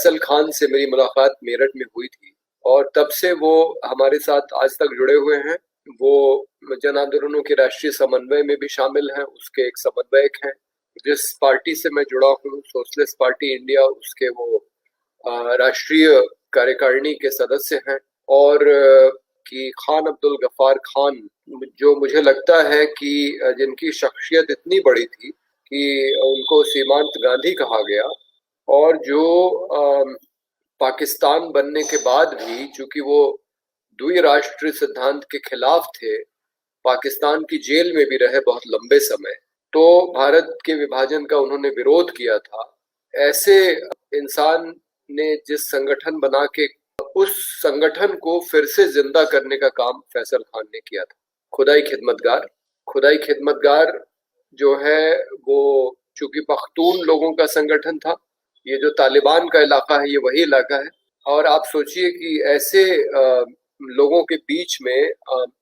फैसल खान से मेरी मुलाकात मेरठ में हुई थी और तब से वो हमारे साथ आज तक जुड़े हुए हैं। वो जन आंदोलनों के राष्ट्रीय समन्वय में भी शामिल हैं, उसके एक समन्वयक हैं। जिस पार्टी से मैं जुड़ा हूँ, सोशलिस्ट पार्टी इंडिया, उसके वो राष्ट्रीय कार्यकारिणी के सदस्य हैं। और कि खान अब्दुल गफ्फार खान, जो मुझे लगता है कि जिनकी शख्सियत इतनी बड़ी थी कि उनको सीमांत गांधी कहा गया, और जो पाकिस्तान बनने के बाद भी, चूंकि वो द्विराष्ट्र सिद्धांत के खिलाफ थे, पाकिस्तान की जेल में भी रहे बहुत लंबे समय, तो भारत के विभाजन का उन्होंने विरोध किया था। ऐसे इंसान ने जिस संगठन बना के उस संगठन को फिर से जिंदा करने का काम फैसल खान ने किया था। खुदाई खिदमतगार जो है वो चूंकि पख्तून लोगों का संगठन था, ये जो तालिबान का इलाका है ये वही इलाका है। और आप सोचिए कि ऐसे लोगों के बीच में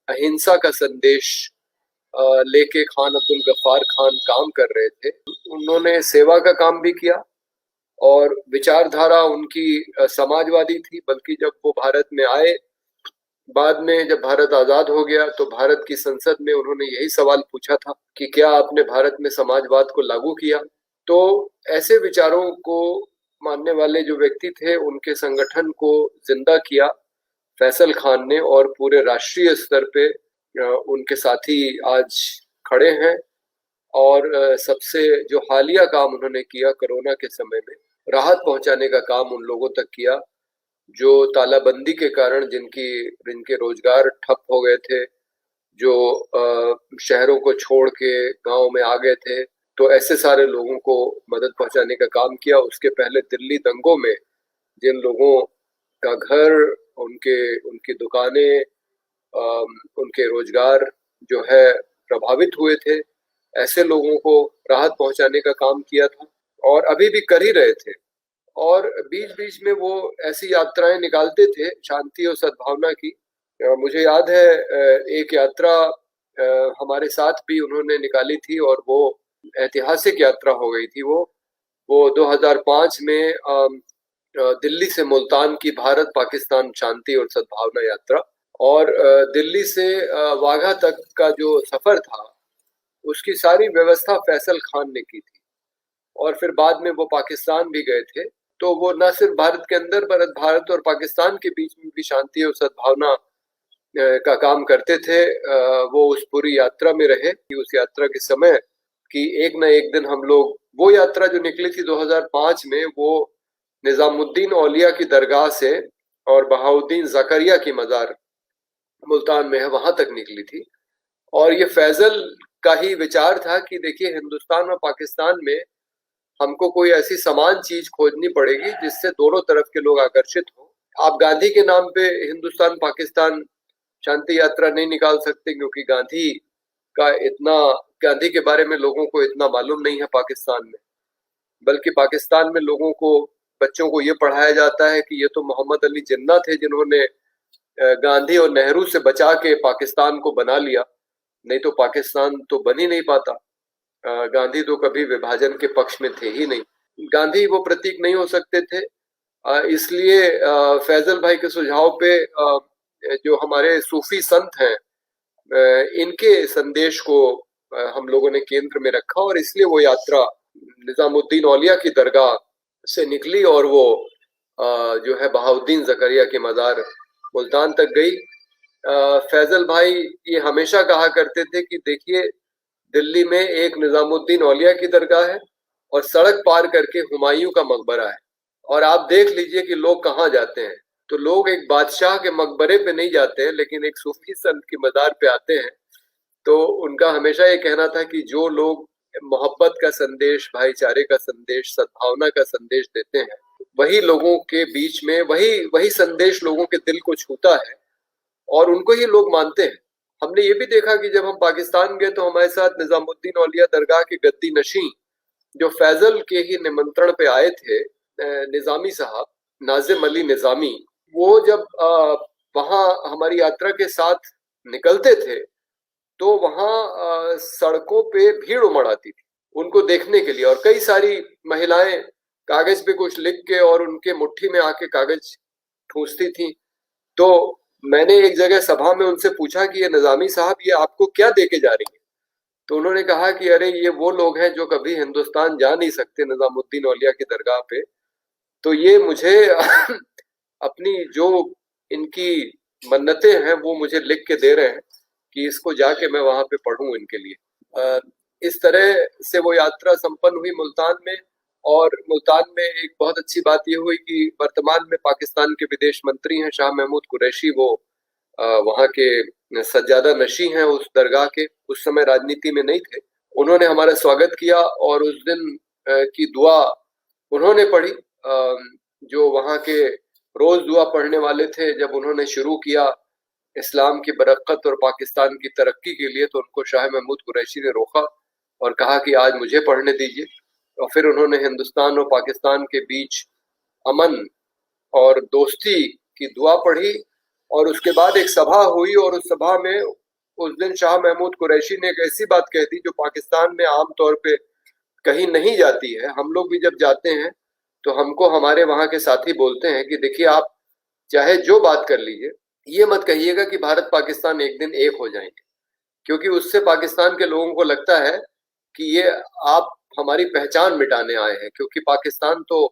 अहिंसा का संदेश लेके खान अब्दुल गफ्फार खान काम कर रहे थे। उन्होंने सेवा का काम भी किया और विचारधारा उनकी समाजवादी थी। बल्कि जब वो भारत में आए, बाद में जब भारत आजाद हो गया, तो भारत की संसद में उन्होंने यही सवाल पूछा था कि क्या आपने भारत में समाजवाद को लागू किया। तो ऐसे विचारों को मानने वाले जो व्यक्ति थे, उनके संगठन को जिंदा किया फैसल खान ने, और पूरे राष्ट्रीय स्तर पे उनके साथी आज खड़े हैं। और सबसे जो हालिया काम उन्होंने किया कोरोना के समय में, राहत पहुंचाने का काम उन लोगों तक किया जो तालाबंदी के कारण जिनके रोजगार ठप हो गए थे, जो शहरों को छोड़ के गांव में आ गए थे। तो ऐसे सारे लोगों को मदद पहुंचाने का काम किया। उसके पहले दिल्ली दंगों में जिन लोगों का घर, उनकी दुकानें, उनके रोजगार जो है प्रभावित हुए थे, ऐसे लोगों को राहत पहुंचाने का काम किया था और अभी भी कर ही रहे थे। और बीच बीच में वो ऐसी यात्राएं निकालते थे शांति और सद्भावना की। मुझे याद है एक यात्रा हमारे साथ भी उन्होंने निकाली थी, और वो ऐतिहासिक यात्रा हो गई थी। वो 2005 में दिल्ली से मुल्तान की भारत पाकिस्तान शांति और सद्भावना यात्रा, और दिल्ली से वाघा तक का जो सफर था, उसकी सारी व्यवस्था फैसल खान ने की थी। और फिर बाद में वो पाकिस्तान भी गए थे। तो वो न सिर्फ भारत के अंदर, भारत और पाकिस्तान के बीच में भी शांति और सद्भावना का काम करते थे। वो उस पूरी यात्रा में रहे कि उस यात्रा के समय कि एक न एक दिन हम लोग, वो यात्रा जो निकली थी 2005 में, वो निजामुद्दीन औलिया की दरगाह से और बहाउद्दीन जकरिया की मजार मुल्तान में है, वहां तक निकली थी। और ये फैजल का ही विचार था कि देखिए, हिंदुस्तान और पाकिस्तान में हमको कोई ऐसी समान चीज खोजनी पड़ेगी जिससे दोनों तरफ के लोग आकर्षित हो। आप गांधी के नाम पे हिंदुस्तान पाकिस्तान शांति यात्रा नहीं निकाल सकते, क्योंकि गांधी के बारे में लोगों को इतना मालूम नहीं है पाकिस्तान में। बल्कि पाकिस्तान में लोगों को, बच्चों को ये पढ़ाया जाता है कि ये तो मोहम्मद अली जिन्ना थे जिन्होंने गांधी और नेहरू से बचा के पाकिस्तान को बना लिया, नहीं तो पाकिस्तान तो बन ही नहीं पाता। गांधी तो कभी विभाजन के पक्ष में थे ही नहीं। गांधी वो प्रतीक नहीं हो सकते थे। इसलिए फैजल भाई के सुझाव पे जो हमारे सूफी संत हैं, इनके संदेश को हम लोगों ने केंद्र में रखा, और इसलिए वो यात्रा निजामुद्दीन औलिया की दरगाह से निकली और वो जो है बहाउद्दीन जकरिया के मजार मुल्तान तक गई। फैजल भाई ये हमेशा कहा करते थे कि देखिए, दिल्ली में एक निजामुद्दीन औलिया की दरगाह है और सड़क पार करके हुमायूं का मकबरा है, और आप देख लीजिए कि लोग कहाँ जाते हैं। तो लोग एक बादशाह के मकबरे पे नहीं जाते हैं, लेकिन एक सूफी संत की मजार पे आते हैं। तो उनका हमेशा ये कहना था कि जो लोग मोहब्बत का संदेश, भाईचारे का संदेश, सद्भावना का संदेश देते हैं, वही लोगों के बीच में वही संदेश लोगों के दिल को छूता है और उनको ही लोग मानते हैं। हमने ये भी देखा कि जब हम पाकिस्तान गए तो हमारे साथ निजामुद्दीन औलिया दरगाह के गद्दी नशीं, जो फैजल के ही निमंत्रण पे आए थे, निजामी साहब, नाजिम अली निजामी, वो जब वहां हमारी यात्रा के साथ निकलते थे तो वहां सड़कों पे भीड़ उमड़ आती थी उनको देखने के लिए, और कई सारी महिलाएं कागज पे कुछ लिख के और उनके मुट्ठी में आके कागज ठूंसती थी। तो मैंने एक जगह सभा में उनसे पूछा कि ये निजामी साहब ये आपको क्या दे के जा रही है? तो उन्होंने कहा कि अरे ये वो लोग हैं जो कभी हिंदुस्तान जा नहीं सकते निजामुद्दीन औलिया की दरगाह पे, तो ये मुझे अपनी जो इनकी मन्नतें हैं वो मुझे लिख के दे रहे हैं कि इसको जाके मैं वहां पे पढ़ूं इनके लिए। इस तरह से वो यात्रा संपन्न हुई मुल्तान में। और मुल्तान में एक बहुत अच्छी बात ये हुई कि वर्तमान में पाकिस्तान के विदेश मंत्री हैं शाह महमूद कुरैशी, वो वहाँ के सज्जादा नशी हैं उस दरगाह के, उस समय राजनीति में नहीं थे। उन्होंने हमारा स्वागत किया और उस दिन की दुआ उन्होंने पढ़ी। जो वहाँ के रोज दुआ पढ़ने वाले थे, जब उन्होंने शुरू किया इस्लाम की बरकत और पाकिस्तान की तरक्की के लिए, तो उनको शाह महमूद कुरैशी ने रोका और कहा कि आज मुझे पढ़ने दीजिए। और फिर उन्होंने हिंदुस्तान और पाकिस्तान के बीच अमन और दोस्ती की दुआ पढ़ी। और उसके बाद एक सभा हुई और उस सभा में उस दिन शाह महमूद कुरैशी ने एक ऐसी बात कह दी जो पाकिस्तान में आम तौर पे कहीं नहीं जाती है। हम लोग भी जब जाते हैं तो हमको हमारे वहाँ के साथी बोलते हैं कि देखिए आप चाहे जो बात कर लीजिए, ये मत कहिएगा कि भारत पाकिस्तान एक दिन एक हो जाएंगे, क्योंकि उससे पाकिस्तान के लोगों को लगता है कि ये आप हमारी पहचान मिटाने आए हैं, क्योंकि पाकिस्तान तो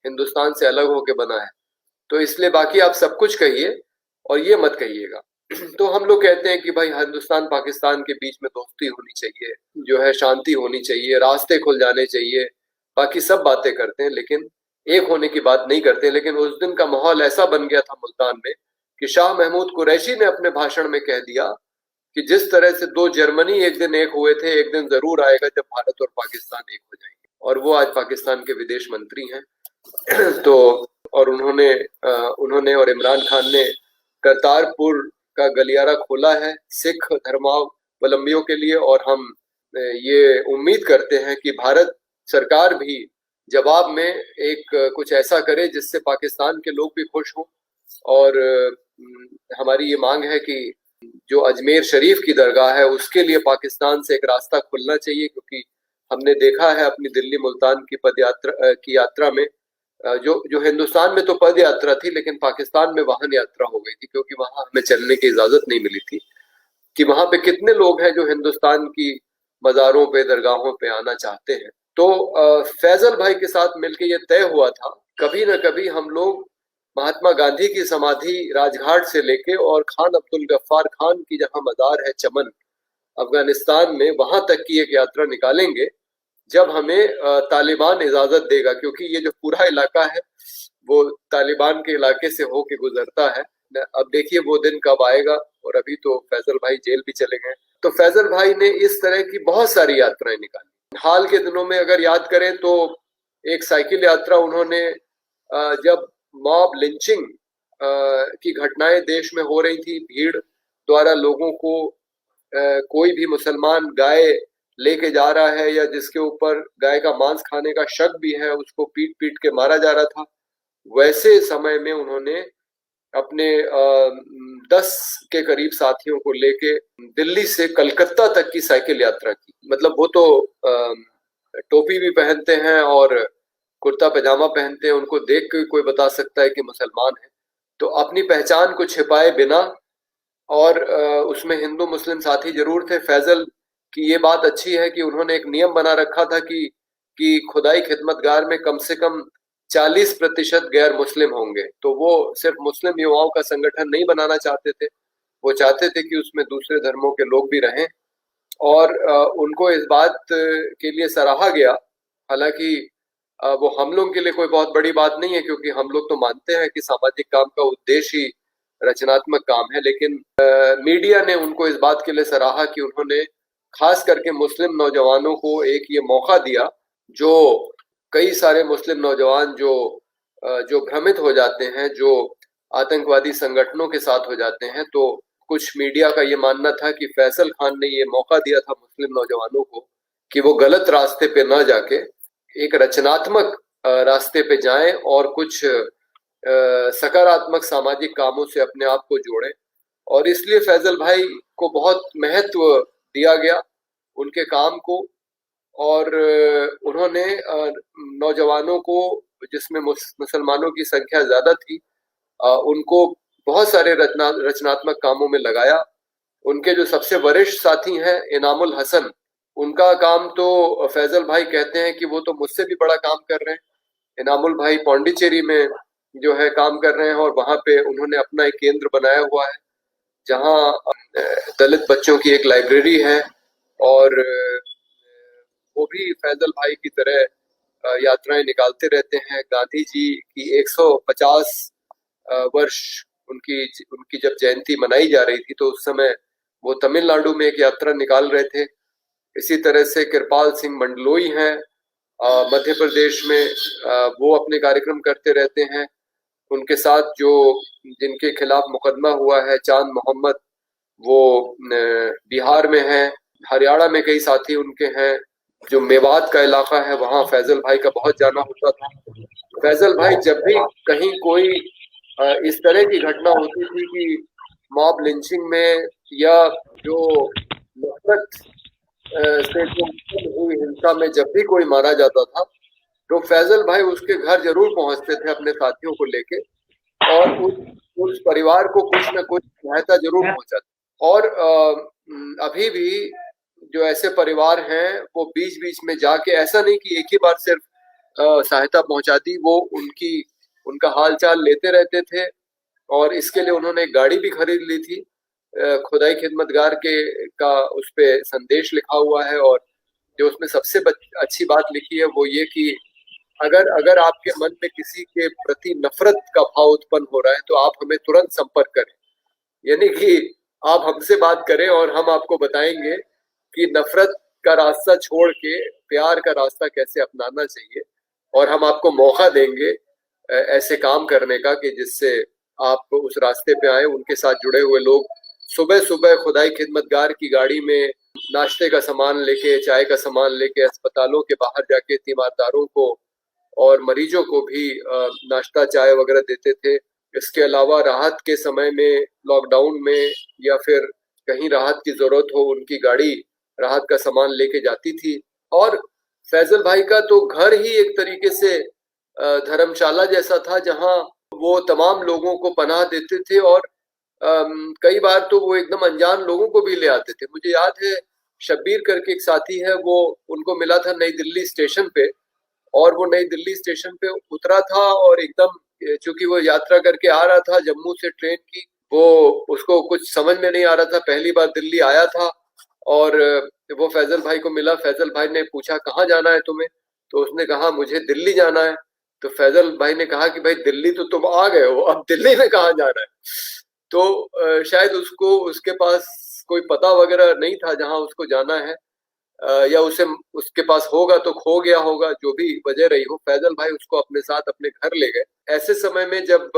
हिंदुस्तान से अलग होकर बना है। तो इसलिए बाकी आप सब कुछ कहिए और ये मत कहिएगा। तो हम लोग कहते हैं कि भाई हिंदुस्तान पाकिस्तान के बीच में दोस्ती होनी चाहिए, जो है शांति होनी चाहिए, रास्ते खुल जाने चाहिए, बाकी सब बातें करते हैं लेकिन एक होने की बात नहीं करते। लेकिन उस दिन का माहौल ऐसा बन गया था मुल्तान में कि शाह महमूद कुरैशी ने अपने भाषण में कह दिया कि जिस तरह से दो जर्मनी एक दिन एक हुए थे, एक दिन जरूर आएगा जब भारत और पाकिस्तान एक हो जाएंगे। और वो आज पाकिस्तान के विदेश मंत्री हैं। तो और उन्होंने और इमरान खान ने करतारपुर का गलियारा खोला है सिख धर्मावलंबियों के लिए। और हम ये उम्मीद करते हैं कि भारत सरकार भी जवाब में एक कुछ ऐसा करे जिससे पाकिस्तान के लोग भी खुश हों। और हमारी ये मांग है कि जो अजमेर शरीफ की दरगाह है उसके लिए पाकिस्तान से एक रास्ता खुलना चाहिए, क्योंकि हमने देखा है अपनी दिल्ली मुल्तान की की यात्रा में जो हिंदुस्तान में तो पद यात्रा थी, लेकिन पाकिस्तान में वाहन यात्रा हो गई थी, क्योंकि वहां हमें चलने की इजाजत नहीं मिली थी। कि वहां पे कितने लोग हैं जो हिंदुस्तान की मज़ारों पे दरगाहों पे आना चाहते हैं। तो फैजल भाई के साथ मिलके ये तय हुआ था कभी न कभी हम लोग महात्मा गांधी की समाधि राजघाट से लेके और खान अब्दुल गफ्फार खान की जहां मज़ार है चमन अफगानिस्तान में, वहां तक की एक यात्रा निकालेंगे जब हमें तालिबान इजाजत देगा, क्योंकि ये जो पूरा इलाका है वो तालिबान के इलाके से होके गुजरता है। अब देखिए वो दिन कब आएगा। और अभी तो फैजल भाई जेल भी चले गए। तो फैजल भाई ने इस तरह की बहुत सारी यात्राएं निकाली। हाल के दिनों में अगर याद करें तो एक साइकिल यात्रा उन्होंने जब मॉब लिंचिंग की घटनाएं देश में हो रही थी, भीड़ द्वारा लोगों को कोई भी मुसलमान गाय लेके जा रहा है या जिसके ऊपर गाय का मांस खाने का शक भी है उसको पीट पीट के मारा जा रहा था, वैसे समय में उन्होंने अपने 10 के करीब साथियों को लेके दिल्ली से कलकत्ता तक की साइकिल यात्रा की। मतलब वो तो टोपी भी पहनते हैं और कुर्ता पैजामा पहनते हैं, उनको देख के कोई बता सकता है कि मुसलमान है। तो अपनी पहचान को छिपाए बिना, और उसमें हिंदू मुस्लिम साथी जरूर थे। फैजल की ये बात अच्छी है कि उन्होंने एक नियम बना रखा था कि खुदाई खिदमतगार में कम से कम 40% गैर मुस्लिम होंगे। तो वो सिर्फ मुस्लिम युवाओं का संगठन नहीं बनाना चाहते थे, वो चाहते थे कि उसमें दूसरे धर्मों के लोग भी रहें। और उनको इस बात के लिए सराहा गया। हालांकि वो हम लोग के लिए कोई बहुत बड़ी बात नहीं है, क्योंकि हम लोग तो मानते हैं कि सामाजिक काम का उद्देश्य ही रचनात्मक काम है। लेकिन मीडिया ने उनको इस बात के लिए सराहा कि उन्होंने खास करके मुस्लिम नौजवानों को एक ये मौका दिया। जो कई सारे मुस्लिम नौजवान जो भ्रमित हो जाते हैं, जो आतंकवादी संगठनों के साथ हो जाते हैं, तो कुछ मीडिया का ये मानना था कि फैसल खान ने ये मौका दिया था मुस्लिम नौजवानों को कि वो गलत रास्ते पे न जाके एक रचनात्मक रास्ते पे जाएं और कुछ सकारात्मक सामाजिक कामों से अपने आप को जोड़ें। और इसलिए फैजल भाई को बहुत महत्व दिया गया उनके काम को। और उन्होंने नौजवानों को जिसमें मुसलमानों की संख्या ज्यादा थी, उनको बहुत सारे रचनात्मक कामों में लगाया। उनके जो सबसे वरिष्ठ साथी हैं इनामुल हसन, उनका काम तो फैजल भाई कहते हैं कि वो तो मुझसे भी बड़ा काम कर रहे हैं। इनामुल भाई पौंडीचेरी में जो है काम कर रहे हैं और वहां पे उन्होंने अपना एक केंद्र बनाया हुआ है जहां दलित बच्चों की एक लाइब्रेरी है। और वो भी फैजल भाई की तरह यात्राएं निकालते रहते हैं। गांधी जी की 150 वर्ष उनकी उनकी जब जयंती मनाई जा रही थी तो उस समय वो तमिलनाडु में एक यात्रा निकाल रहे थे। इसी तरह से कृपाल सिंह मंडलोई हैं मध्य प्रदेश में, वो अपने कार्यक्रम करते रहते हैं। उनके साथ जो जिनके खिलाफ मुकदमा हुआ है चांद मोहम्मद, वो बिहार में हैं। हरियाणा में कई साथी उनके हैं। जो मेवात का इलाका है वहाँ फैजल भाई का बहुत जाना होता था। फैजल भाई जब भी कहीं कोई इस तरह की घटना होती थी कि मॉब लिंचिंग में या जो नफरत से जो हुई हिंसा में जब भी कोई मारा जाता था तो फैजल भाई उसके घर जरूर पहुंचते थे अपने साथियों को लेके और उस परिवार को कुछ न कुछ सहायता जरूर पहुंचाते। और अभी भी जो ऐसे परिवार हैं वो बीच बीच में जाके, ऐसा नहीं कि एक ही बार सिर्फ सहायता पहुंचा दी, वो उनका हाल चाल लेते रहते थे। और इसके लिए उन्होंने एक गाड़ी भी खरीद ली थी, खुदाई खिदमतगार के का उस पे संदेश लिखा हुआ है। और जो उसमें सबसे अच्छी बात लिखी है वो ये कि अगर आपके मन में किसी के प्रति नफरत का भाव उत्पन्न हो रहा है तो आप हमें तुरंत संपर्क करें। यानी कि आप हमसे बात करें और हम आपको बताएंगे कि नफरत का रास्ता छोड़ के प्यार का रास्ता कैसे अपनाना चाहिए, और हम आपको मौका देंगे ऐसे काम करने का कि जिससे आप उस रास्ते पे आए। उनके साथ जुड़े हुए लोग सुबह सुबह खुदाई खिदमतगार की गाड़ी में नाश्ते का सामान लेके, चाय का सामान लेके अस्पतालों के बाहर जाके तीमारदारों को और मरीजों को भी नाश्ता चाय वगैरह देते थे। इसके अलावा राहत के समय में, लॉकडाउन में या फिर कहीं राहत की जरूरत हो, उनकी गाड़ी राहत का सामान लेके जाती थी। और फैजल भाई का तो घर ही एक तरीके से धर्मशाला जैसा था जहां वो तमाम लोगों को पनाह देते थे। और कई बार तो वो एकदम अनजान लोगों को भी ले आते थे। मुझे याद है शब्बीर करके एक साथी है, वो उनको मिला था नई दिल्ली स्टेशन पे, और वो नई दिल्ली स्टेशन पे उतरा था और एकदम, चूंकि वो यात्रा करके आ रहा था जम्मू से ट्रेन की, वो उसको कुछ समझ में नहीं आ रहा था, पहली बार दिल्ली आया था। और वो फैजल भाई को मिला। फैजल भाई ने पूछा कहाँ जाना है तुम्हें, तो उसने कहा मुझे दिल्ली जाना है। तो फैजल भाई ने कहा कि भाई दिल्ली तो तुम आ गए हो, अब दिल्ली में कहाँ जाना है। तो शायद उसको उसके पास कोई पता वगैरह नहीं था जहां उसको जाना है, या उसे उसके पास होगा तो खो गया होगा, जो भी वजह रही हो। फैजल भाई उसको अपने साथ अपने घर ले गए। ऐसे समय में जब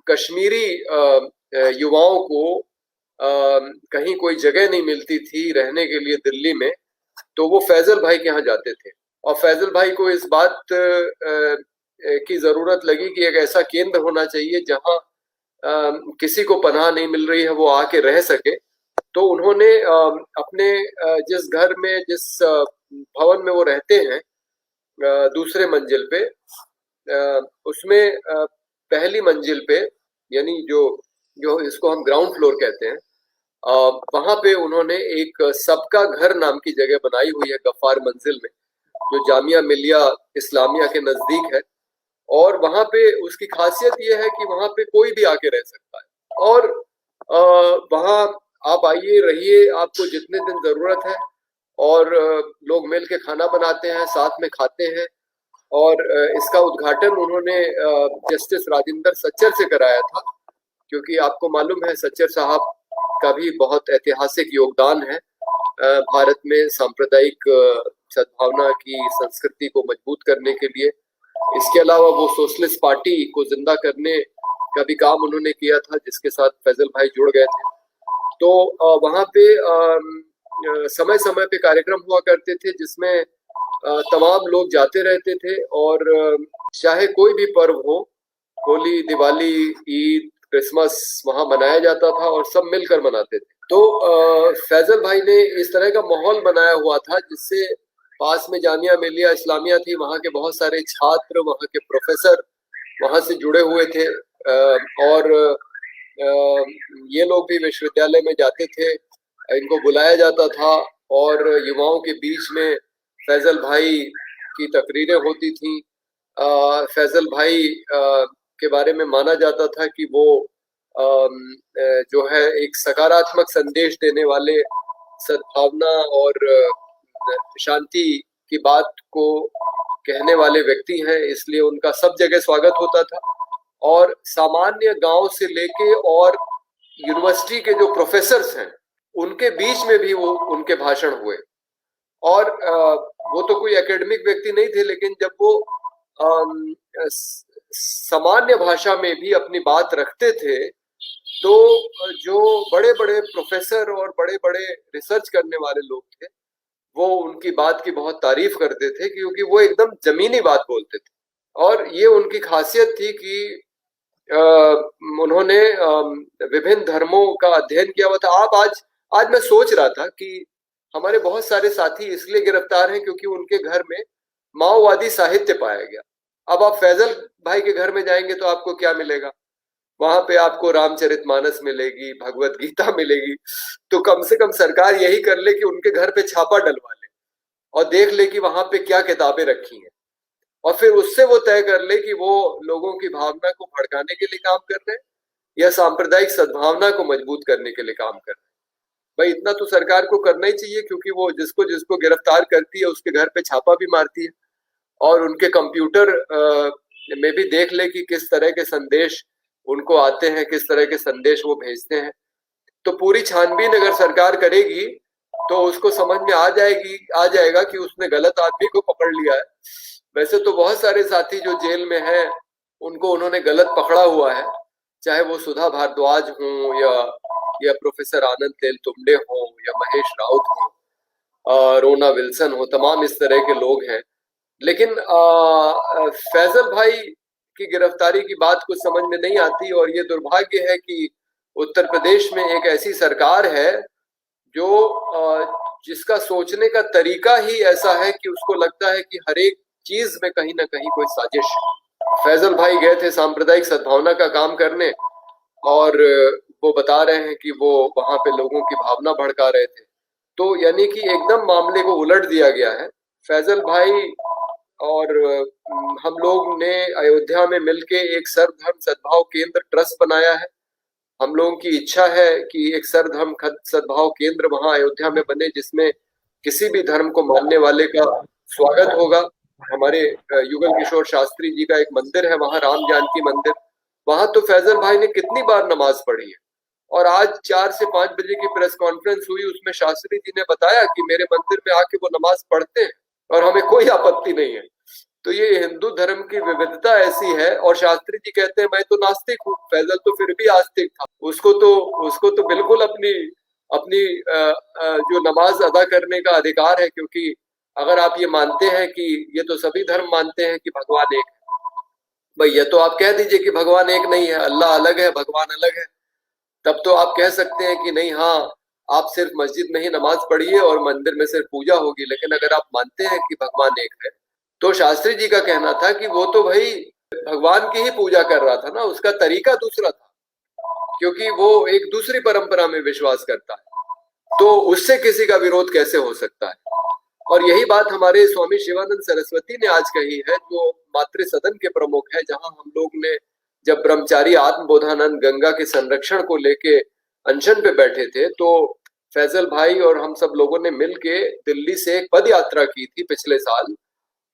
कश्मीरी युवाओं को कहीं कोई जगह नहीं मिलती थी रहने के लिए दिल्ली में, तो वो फैजल भाई के यहाँ जाते थे। और फैजल भाई को इस बात की जरूरत लगी कि एक ऐसा केंद्र होना चाहिए जहां किसी को पनाह नहीं मिल रही है वो आके रह सके। तो उन्होंने अपने जिस घर में, जिस भवन में वो रहते हैं दूसरे मंजिल पे, उसमें पहली मंजिल पे, यानी जो जो इसको हम ग्राउंड फ्लोर कहते हैं, वहां पे उन्होंने एक सबका घर नाम की जगह बनाई हुई है गफ्फार मंजिल में, जो जामिया मिलिया इस्लामिया के नजदीक है। और वहां पे उसकी खासियत ये है कि वहां पे कोई भी आके रह सकता है। और वहां आप आइए, रहिए, आपको जितने दिन जरूरत है। और लोग मिल के खाना बनाते हैं, साथ में खाते हैं। और इसका उद्घाटन उन्होंने जस्टिस राजेंद्र सच्चर से कराया था, क्योंकि आपको मालूम है सच्चर साहब का भी बहुत ऐतिहासिक योगदान है भारत में सांप्रदायिक सद्भावना की संस्कृति को मजबूत करने के लिए। इसके अलावा वो सोशलिस्ट पार्टी को जिंदा करने का भी काम उन्होंने किया था, जिसके साथ फैजल भाई जुड़ गए थे। तो वहां पे समय समय पे कार्यक्रम हुआ करते थे जिसमें तमाम लोग जाते रहते थे। और चाहे कोई भी पर्व हो, होली, दिवाली, ईद, क्रिसमस, वहां मनाया जाता था और सब मिलकर मनाते थे। तो फैजल भाई ने इस तरह का माहौल बनाया हुआ था जिससे पास में जामिया मिलिया इस्लामिया थी, वहाँ के बहुत सारे छात्र, वहाँ के प्रोफेसर वहाँ से जुड़े हुए थे और ये लोग भी विश्वविद्यालय में जाते थे, इनको बुलाया जाता था और युवाओं के बीच में फैजल भाई की तकरीरें होती थी। फैजल भाई के बारे में माना जाता था कि वो जो है एक सकारात्मक संदेश देने वाले, सद्भावना और शांति की बात को कहने वाले व्यक्ति हैं, इसलिए उनका सब जगह स्वागत होता था। और सामान्य गांव से लेके और यूनिवर्सिटी के जो प्रोफेसर्स हैं उनके बीच में भी वो उनके भाषण हुए। और वो तो कोई एकेडमिक व्यक्ति नहीं थे, लेकिन जब वो सामान्य भाषा में भी अपनी बात रखते थे तो जो बड़े बड़े प्रोफेसर और बड़े बड़े रिसर्च करने वाले लोग थे वो उनकी बात की बहुत तारीफ करते थे, क्योंकि वो एकदम जमीनी बात बोलते थे। और ये उनकी खासियत थी कि उन्होंने विभिन्न धर्मों का अध्ययन किया हुआ था। आप आज मैं सोच रहा था कि हमारे बहुत सारे साथी इसलिए गिरफ्तार हैं क्योंकि उनके घर में माओवादी साहित्य पाया गया। अब आप फैजल भाई के घर में जाएंगे तो आपको क्या मिलेगा? वहां पे आपको रामचरितमानस मिलेगी, भगवत गीता मिलेगी। तो कम से कम सरकार यही कर ले कि उनके घर पे छापा डलवा ले और देख ले कि वहां पे क्या किताबें रखी हैं, और फिर उससे वो तय कर ले कि वो लोगों की भावना को भड़काने के लिए काम कर रहे हैं या सांप्रदायिक सद्भावना को मजबूत करने के लिए काम कर रहे हैं। भाई इतना तो सरकार को करना ही चाहिए, क्योंकि वो जिसको जिसको गिरफ्तार करती है उसके घर पे छापा भी मारती है और उनके कंप्यूटर में भी देख ले कि किस तरह के संदेश उनको आते हैं, किस तरह के संदेश वो भेजते हैं। तो पूरी छानबीन अगर सरकार करेगी तो उसको समझ में आ जाएगा कि उसने गलत आदमी को पकड़ लिया है। वैसे तो बहुत सारे साथी जो जेल में हैं उनको उन्होंने गलत पकड़ा हुआ है, चाहे वो सुधा भारद्वाज हों या प्रोफेसर आनंद तेलतुंबडे हों या महेश राउत हों, रोना विल्सन हो, तमाम इस तरह के लोग हैं। लेकिन फैजल भाई की गिरफ्तारी की बात कुछ समझ में नहीं आती। और ये दुर्भाग्य है कि उत्तर प्रदेश में एक ऐसी सरकार है जो जिसका सोचने का तरीका ही ऐसा है कि उसको लगता है कि हर एक चीज में कहीं ना कहीं कोई साजिश। फैजल भाई गए थे सांप्रदायिक सद्भावना का काम करने और वो बता रहे हैं कि वो वहां पे लोगों की भावना भड़का रहे थे। तो यानी कि एकदम मामले को उलट दिया गया है। फैजल भाई और हम लोग ने अयोध्या में मिलके एक सर्वधर्म सद्भाव केंद्र ट्रस्ट बनाया है। हम लोगों की इच्छा है कि एक सर्वधर्म सद्भाव केंद्र वहां अयोध्या में बने, जिसमें किसी भी धर्म को मानने वाले का स्वागत होगा। हमारे युगल किशोर शास्त्री जी का एक मंदिर है वहां, राम जानकी मंदिर, वहां तो फैजल भाई ने कितनी बार नमाज पढ़ी है। और आज 4 से 5 बजे की प्रेस कॉन्फ्रेंस हुई, उसमें शास्त्री जी ने बताया कि मेरे मंदिर में आके वो नमाज पढ़ते हैं और हमें कोई आपत्ति नहीं है। तो ये हिंदू धर्म की विविधता ऐसी है। और शास्त्री जी कहते हैं मैं तो नास्तिक हूँ, फैजल तो फिर भी आस्तिक था। उसको तो बिल्कुल अपनी अपनी जो नमाज अदा करने का अधिकार है, क्योंकि अगर आप ये मानते हैं कि ये तो सभी धर्म मानते हैं कि भगवान एक है, भाई ये तो आप कह दीजिए कि भगवान एक नहीं है, अल्लाह अलग है, भगवान अलग है। तब तो आप कह सकते हैं कि नहीं, हाँ आप सिर्फ मस्जिद में ही नमाज पढ़िए और मंदिर में सिर्फ पूजा होगी। लेकिन अगर आप मानते हैं कि भगवान एक है, तो शास्त्री जी का कहना था कि वो तो भाई भगवान की ही पूजा कर रहा था ना, उसका तरीका दूसरा था, क्योंकि वो एक दूसरी परंपरा में विश्वास करता है, तो उससे किसी का विरोध कैसे हो सकता है। और यही बात हमारे स्वामी शिवानंद सरस्वती ने आज कही है, जो मातृ सदन के प्रमुख है, जहां हम लोग ने जब ब्रह्मचारी आत्मबोधानंद गंगा के संरक्षण को लेके अनशन पे बैठे थे, तो फैजल भाई और हम सब लोगों ने मिलके दिल्ली से एक पद यात्रा की थी पिछले साल।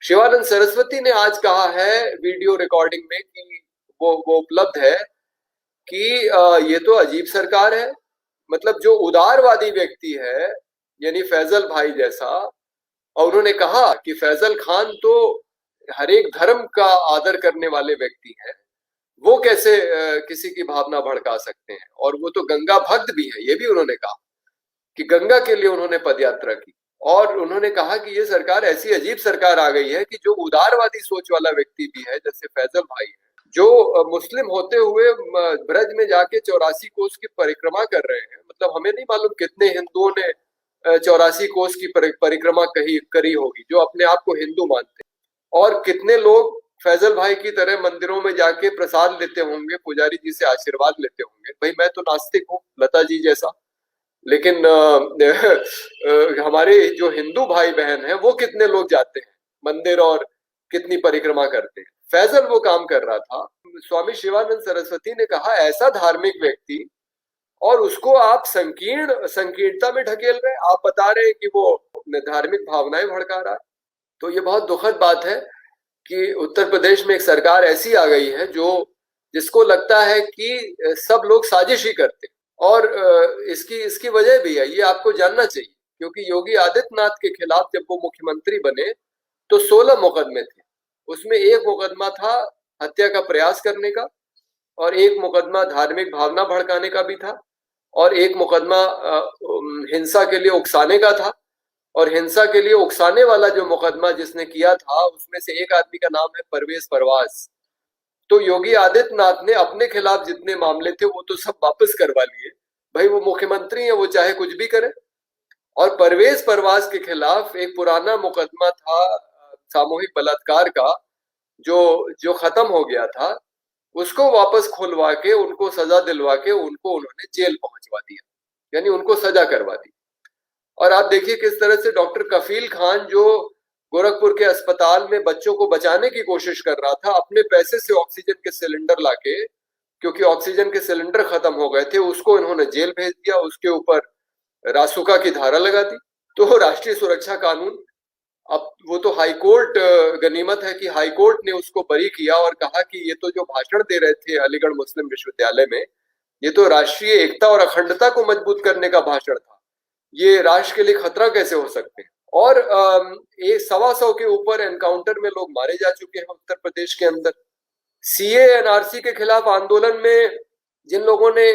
शिवानंद सरस्वती ने आज कहा है वीडियो रिकॉर्डिंग में कि वो उपलब्ध है कि ये तो अजीब सरकार है। मतलब जो उदारवादी व्यक्ति है, यानी फैजल भाई जैसा, और उन्होंने कहा कि फैजल खान तो हर एक धर्म का आदर करने वाले व्यक्ति हैं, वो कैसे किसी की भावना भड़का सकते हैं। और वो तो गंगा भक्त भी है, ये भी उन्होंने कहा कि गंगा के लिए उन्होंने पदयात्रा की। और उन्होंने कहा कि ये सरकार ऐसी अजीब सरकार आ गई है कि जो उदारवादी सोच वाला व्यक्ति भी है, जैसे फैजल भाई है, जो मुस्लिम होते हुए ब्रज में जाके 84 कोस की परिक्रमा कर रहे हैं। मतलब हमें नहीं मालूम कितने हिंदुओं ने 84 कोस की परिक्रमा करी होगी, जो अपने आप को हिंदू मानते हैं। और कितने लोग फैजल भाई की तरह मंदिरों में जाके प्रसाद लेते होंगे, पुजारी जी से आशीर्वाद लेते होंगे। भाई मैं तो नास्तिक हूँ लता जी जैसा, लेकिन हमारे जो हिंदू भाई बहन हैं वो कितने लोग जाते हैं मंदिर और कितनी परिक्रमा करते हैं। फैजल वो काम कर रहा था। स्वामी शिवानंद सरस्वती ने कहा ऐसा धार्मिक व्यक्ति, और उसको आप संकीर्णता में ढकेल रहे हैं। आप बता रहे हैं कि वो धार्मिक भावनाएं भड़का रहा है। तो ये बहुत दुखद बात है कि उत्तर प्रदेश में एक सरकार ऐसी आ गई है जो जिसको लगता है कि सब लोग साजिश ही करते हैं। और इसकी इसकी वजह भी है, ये आपको जानना चाहिए, क्योंकि योगी आदित्यनाथ के खिलाफ जब वो मुख्यमंत्री बने तो 16 मुकदमे थे। उसमें एक मुकदमा था हत्या का प्रयास करने का, और एक मुकदमा धार्मिक भावना भड़काने का भी था, और एक मुकदमा हिंसा के लिए उकसाने का था। और हिंसा के लिए उकसाने वाला जो मुकदमा जिसने किया था उसमें से एक आदमी का नाम है परवेज परवाज। तो योगी आदित्यनाथ ने अपने खिलाफ जितने मामले थे वो तो सब वापस करवा लिए। भाई वो मुख्यमंत्री है, वो चाहे कुछ भी करे। और परवेज परवाज के खिलाफ एक पुराना मुकदमा था सामूहिक बलात्कार का, जो जो खत्म हो गया था, उसको वापस खुलवा के उनको सजा दिलवा के उनको उन्होंने जेल पहुंचवा दिया, यानी उनको सजा करवा दी। और आप देखिए किस तरह से डॉक्टर कफील खान, जो गोरखपुर के अस्पताल में बच्चों को बचाने की कोशिश कर रहा था, अपने पैसे से ऑक्सीजन के सिलेंडर लाके, क्योंकि ऑक्सीजन के सिलेंडर खत्म हो गए थे, उसको इन्होंने जेल भेज दिया, उसके ऊपर रासुका की धारा लगा दी। तो राष्ट्रीय सुरक्षा कानून, अब वो तो हाईकोर्ट, गनीमत है कि हाईकोर्ट ने उसको बरी किया और कहा कि ये तो जो भाषण दे रहे थे अलीगढ़ मुस्लिम विश्वविद्यालय में, ये तो राष्ट्रीय एकता और अखंडता को मजबूत करने का भाषण था, ये राष्ट्र के लिए खतरा कैसे हो सकते हैं। और ये 125 के ऊपर एनकाउंटर में लोग मारे जा चुके हैं उत्तर प्रदेश के अंदर। सीए एनआरसी के खिलाफ आंदोलन में जिन लोगों ने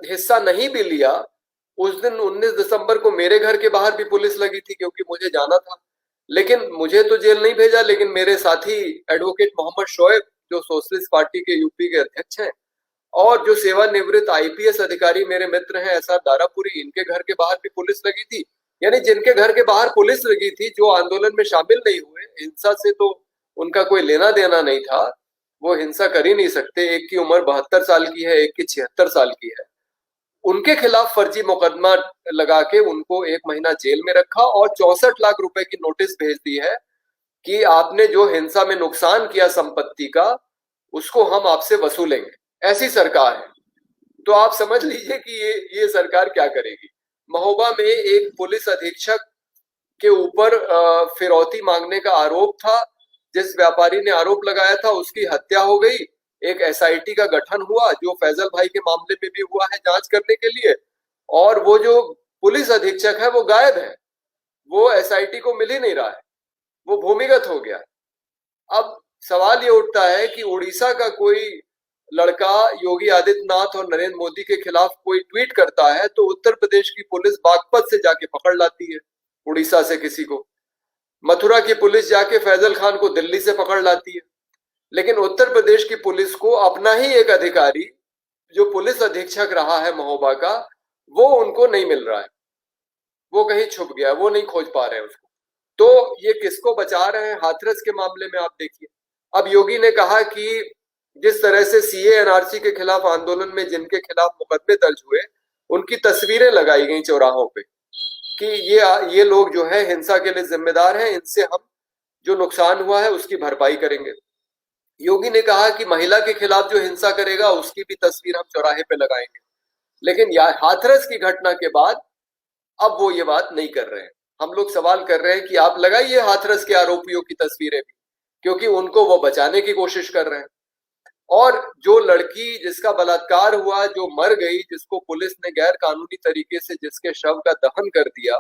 हिस्सा नहीं भी लिया, उस दिन 19 दिसंबर को मेरे घर के बाहर भी पुलिस लगी थी, क्योंकि मुझे जाना था। लेकिन मुझे तो जेल नहीं भेजा, लेकिन मेरे साथी एडवोकेट मोहम्मद शोएब, जो सोशलिस्ट पार्टी के यूपी के अध्यक्ष हैं, और जो सेवानिवृत्त आईपीएस अधिकारी मेरे मित्र हैं एसआर दारापुरी, इनके घर के बाहर भी पुलिस लगी थी। यानी जिनके घर के बाहर पुलिस लगी थी, जो आंदोलन में शामिल नहीं हुए, हिंसा से तो उनका कोई लेना देना नहीं था, वो हिंसा कर ही नहीं सकते। एक की उम्र 72 साल की है, एक की 76 साल की है। उनके खिलाफ फर्जी मुकदमा लगा के उनको 1 महीना जेल में रखा और 64 लाख रुपए की नोटिस भेज दी है कि आपने जो हिंसा में नुकसान किया संपत्ति का, उसको हम आपसे वसूलेंगे। ऐसी सरकार है। तो आप समझ लीजिए कि ये सरकार क्या करेगी। महोबा में एक पुलिस अधीक्षक के ऊपर फिरौती मांगने का आरोप था। जिस व्यापारी ने आरोप लगाया था उसकी हत्या हो गई। एक एसआईटी का गठन हुआ, जो फैजल भाई के मामले में भी हुआ है, जांच करने के लिए। और वो जो पुलिस अधीक्षक है वो गायब है, वो एसआईटी को मिल ही नहीं रहा है, वो भूमिगत हो गया। अब सवाल ये उठता है कि उड़ीसा का कोई लड़का योगी आदित्यनाथ और नरेंद्र मोदी के खिलाफ कोई ट्वीट करता है तो उत्तर प्रदेश की पुलिस बागपत से जाके पकड़ लाती है उड़ीसा से किसी को। मथुरा की पुलिस जाके फैजल खान को दिल्ली से पकड़ लाती है। लेकिन उत्तर प्रदेश की पुलिस को अपना ही एक अधिकारी, जो पुलिस अधीक्षक रहा है महोबा का, वो उनको नहीं मिल रहा है, वो कहीं छुप गया, वो नहीं खोज पा रहे हैं उसको। तो ये किसको बचा रहे हैं? हाथरस के मामले में आप देखिए। अब योगी ने कहा कि जिस तरह से सीए एनआरसी के खिलाफ आंदोलन में जिनके खिलाफ मुकदमे दर्ज हुए, उनकी तस्वीरें लगाई गई चौराहों पे कि ये लोग जो है हिंसा के लिए जिम्मेदार हैं, इनसे हम जो नुकसान हुआ है उसकी भरपाई करेंगे। योगी ने कहा कि महिला के खिलाफ जो हिंसा करेगा उसकी भी तस्वीर हम चौराहे पे लगाएंगे। लेकिन हाथरस की घटना के बाद अब वो ये बात नहीं कर रहे हैं। हम लोग सवाल कर रहे हैं कि आप लगाइए हाथरस के आरोपियों की तस्वीरें भी, क्योंकि उनको वो बचाने की कोशिश कर रहे हैं। और जो लड़की जिसका बलात्कार हुआ, जो मर गई, जिसको पुलिस ने गैर कानूनी तरीके से जिसके शव का दहन कर दिया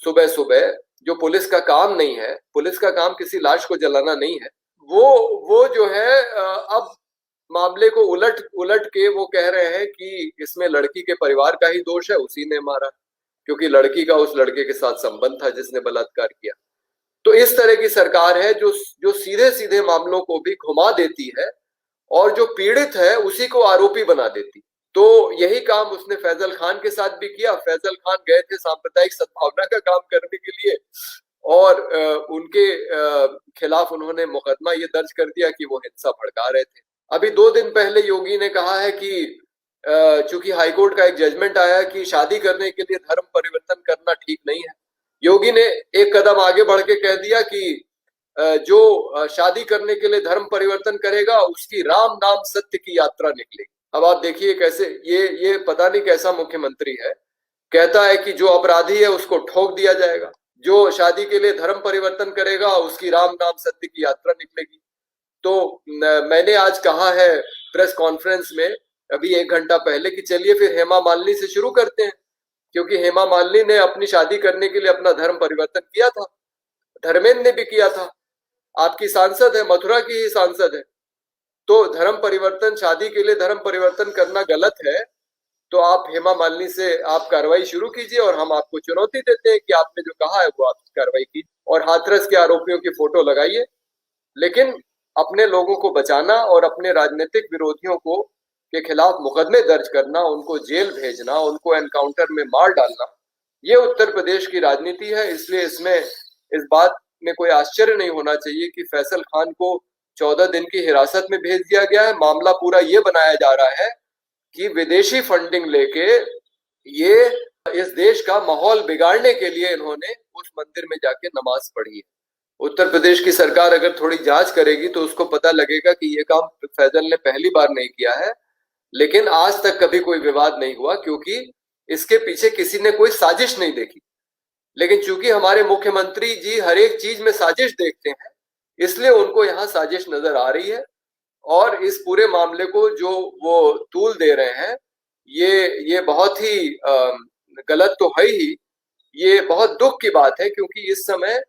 सुबह सुबह, जो पुलिस का काम नहीं है, पुलिस का काम किसी लाश को जलाना नहीं है, वो जो है अब मामले को उलट के वो कह रहे हैं कि इसमें लड़की के परिवार का ही दोष है, उसी ने मारा, क्योंकि लड़की का उस लड़के के साथ संबंध था जिसने बलात्कार किया। तो इस तरह की सरकार है जो सीधे सीधे मामलों को भी घुमा देती है और जो पीड़ित है उसी को आरोपी बना देती। तो यही काम उसने फैजल खान के साथ भी किया। फैजल खान गए थे सांप्रदायिक सद्भावना का काम करने के लिए और उनके खिलाफ उन्होंने मुकदमा ये दर्ज कर दिया कि वो हिंसा भड़का रहे थे। अभी 2 दिन पहले योगी ने कहा है कि चूंकि हाईकोर्ट का एक जजमेंट आया कि शादी करने के लिए धर्म परिवर्तन करना ठीक नहीं है, योगी ने एक कदम आगे बढ़ के कह दिया कि जो शादी करने के लिए धर्म परिवर्तन करेगा उसकी राम नाम सत्य की यात्रा निकलेगी। अब आप देखिए कैसे ये पता नहीं कैसा मुख्यमंत्री है, कहता है कि जो अपराधी है उसको ठोक दिया जाएगा, जो शादी के लिए धर्म परिवर्तन करेगा उसकी राम नाम सत्य की यात्रा निकलेगी। तो मैंने आज कहा है प्रेस कॉन्फ्रेंस में अभी 1 घंटा पहले कि चलिए फिर हेमा मालिनी से शुरू करते हैं, क्योंकि हेमा मालिनी ने अपनी शादी करने के लिए अपना धर्म परिवर्तन किया था, धर्मेंद्र ने भी किया था, आपकी सांसद है, मथुरा की ही सांसद है। तो धर्म परिवर्तन, शादी के लिए धर्म परिवर्तन करना गलत है, तो आप हेमा मालिनी से आप कार्रवाई शुरू कीजिए और हम आपको चुनौती देते हैं कि आपने जो कहा है वो आप कार्रवाई कीजिए और हाथरस के आरोपियों की फोटो लगाइए। लेकिन अपने लोगों को बचाना और अपने राजनीतिक विरोधियों को के खिलाफ मुकदमे दर्ज करना, उनको जेल भेजना, उनको एनकाउंटर में मार डालना, ये उत्तर प्रदेश की राजनीति है। इसलिए इसमें इस बात में कोई आश्चर्य नहीं होना चाहिए कि फैसल खान को 14 दिन की हिरासत में भेज दिया गया है। मामला पूरा ये बनाया जा रहा है कि विदेशी फंडिंग लेके ये इस देश का माहौल बिगाड़ने के लिए इन्होंने उस मंदिर में जाके नमाज पढ़ी है। उत्तर प्रदेश की सरकार अगर थोड़ी जांच करेगी तो उसको पता लगेगा कि ये काम फैजल ने पहली बार नहीं किया है, लेकिन आज तक कभी कोई विवाद नहीं हुआ क्योंकि इसके पीछे किसी ने कोई साजिश नहीं देखी। लेकिन चूंकि हमारे मुख्यमंत्री जी हर एक चीज में साजिश देखते हैं, इसलिए उनको यहाँ साजिश नजर आ रही है और इस पूरे मामले को जो वो तूल दे रहे हैं, ये बहुत ही गलत तो है ही, ये बहुत दुख की बात है क्योंकि इस समय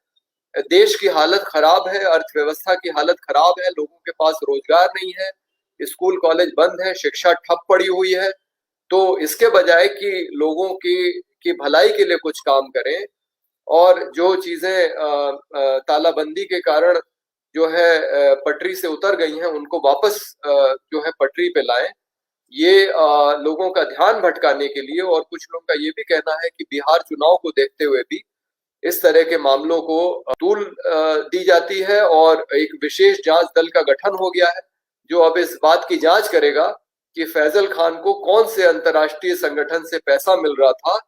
देश की हालत खराब है, अर्थव्यवस्था की हालत खराब है, लोगों के पास रोजगार नहीं है, स्कूल कॉलेज बंद है, शिक्षा ठप पड़ी हुई है। तो इसके बजाय कि लोगों की भलाई के लिए कुछ काम करें और जो चीजें तालाबंदी के कारण जो है पटरी से उतर गई हैं उनको वापस जो है पटरी पे लाएं, ये लोगों का ध्यान भटकाने के लिए। और कुछ लोगों का ये भी कहना है कि बिहार चुनाव को देखते हुए भी इस तरह के मामलों को तूल दी जाती है और एक विशेष जांच दल का गठन हो गया है जो अब इस बात की जांच करेगा कि फैजल खान को कौन से अंतर्राष्ट्रीय संगठन से पैसा मिल रहा था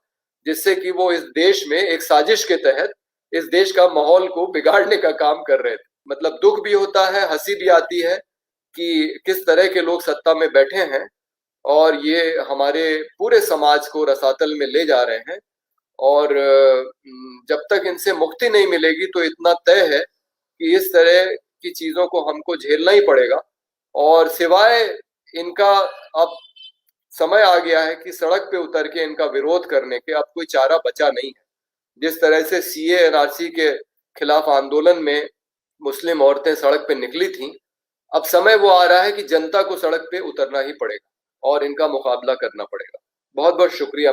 जिससे कि वो इस देश में एक साजिश के तहत इस देश का माहौल को बिगाड़ने का काम कर रहे थे। मतलब दुख भी होता है, हंसी भी आती है कि किस तरह के लोग सत्ता में बैठे हैं और ये हमारे पूरे समाज को रसातल में ले जा रहे हैं। और जब तक इनसे मुक्ति नहीं मिलेगी तो इतना तय है कि इस तरह की चीजों को हमको झेलना ही पड़ेगा। और सिवाय इनका अब समय आ गया है कि सड़क पे उतर के इनका विरोध करने के अब कोई चारा बचा नहीं है। जिस तरह से सीए एनआरसी के खिलाफ आंदोलन में मुस्लिम औरतें सड़क पे निकली थीं, अब समय वो आ रहा है कि जनता को सड़क पे उतरना ही पड़ेगा और इनका मुकाबला करना पड़ेगा। बहुत बहुत शुक्रिया।